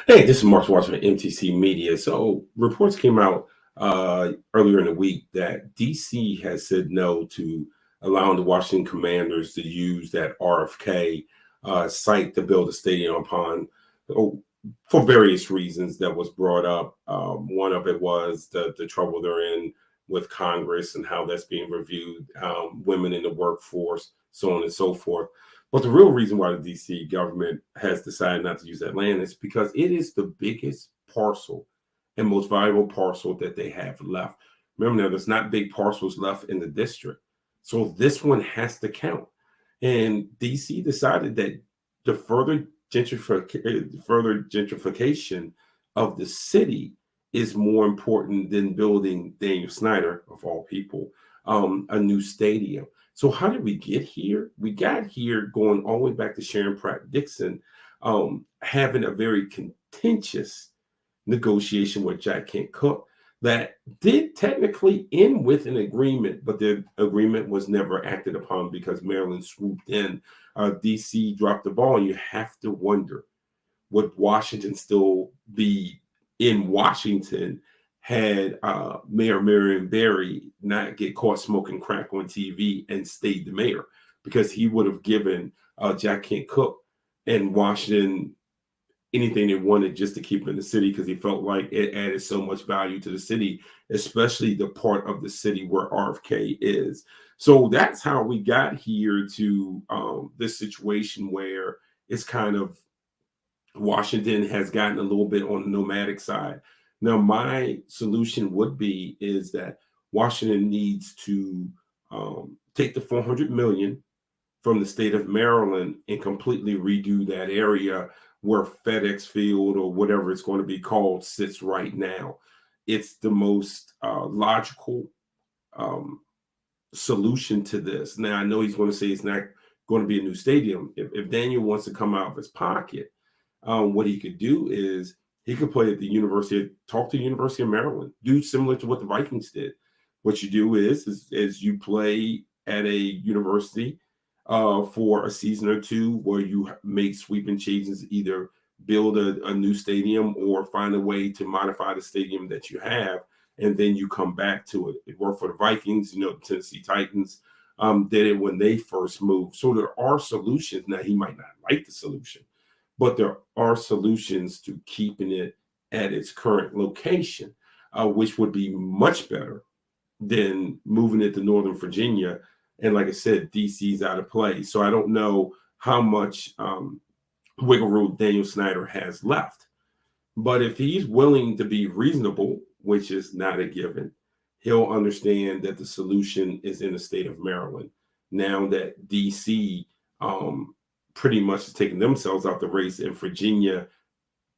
Hey, this is Mark Watson from MTC Media. So reports came out earlier in the week that DC has said no to allowing the Washington Commanders to use that RFK site to build a stadium upon oh, for various reasons that was brought up. One of it was the trouble they're in with Congress and how that's being reviewed, women in the workforce, so on and so forth. But the real reason why the DC government has decided not to use that land is because it is the biggest parcel and most valuable parcel that they have left. Remember now, there's not big parcels left in the district. So this one has to count. And DC decided that the further gentrification of the city is more important than building Daniel Snyder, of all people, a new stadium. So how did we get here? We got here going all the way back to Sharon Pratt Dixon, having a very contentious negotiation with Jack Kent Cooke that did technically end with an agreement, but the agreement was never acted upon because Maryland swooped in. DC dropped the ball, and you have to wonder, would Washington still be in Washington had Mayor Marion Barry not get caught smoking crack on TV and stayed the mayor? Because he would have given Jack Kent Cooke and Washington anything they wanted just to keep in the city, because he felt like it added so much value to the city, especially the part of the city where RFK is. So that's how we got here to this situation where it's kind of Washington has gotten a little bit on the nomadic side. Now, my solution would be is that Washington needs to take the 400 million from the state of Maryland and completely redo that area where FedEx Field or whatever it's going to be called sits right now. It's the most logical solution to this. Now, I know he's going to say it's not going to be a new stadium. If Daniel wants to come out of his pocket, what he could do is he could play at the University, talk to the University of Maryland, do similar to what the Vikings did. What you do is you play at a university for a season or two where you make sweeping changes, either build a new stadium or find a way to modify the stadium that you have, and then you come back to it. It worked for the Vikings, the Tennessee Titans did it when they first moved. So there are solutions. Now, he might not like the solution, but there are solutions to keeping it at its current location, which would be much better than moving it to Northern Virginia. And like I said, DC's out of play. So I don't know how much wiggle room Daniel Snyder has left. But if he's willing to be reasonable, which is not a given, he'll understand that the solution is in the state of Maryland. Now that DC pretty much has taken themselves out the race, and Virginia,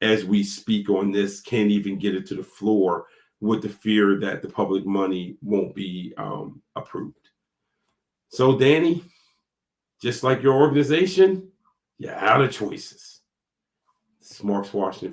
as we speak on this, can't even get it to the floor with the fear that the public money won't be approved. So, Danny, just like your organization, you're out of choices. This is Mark Washington.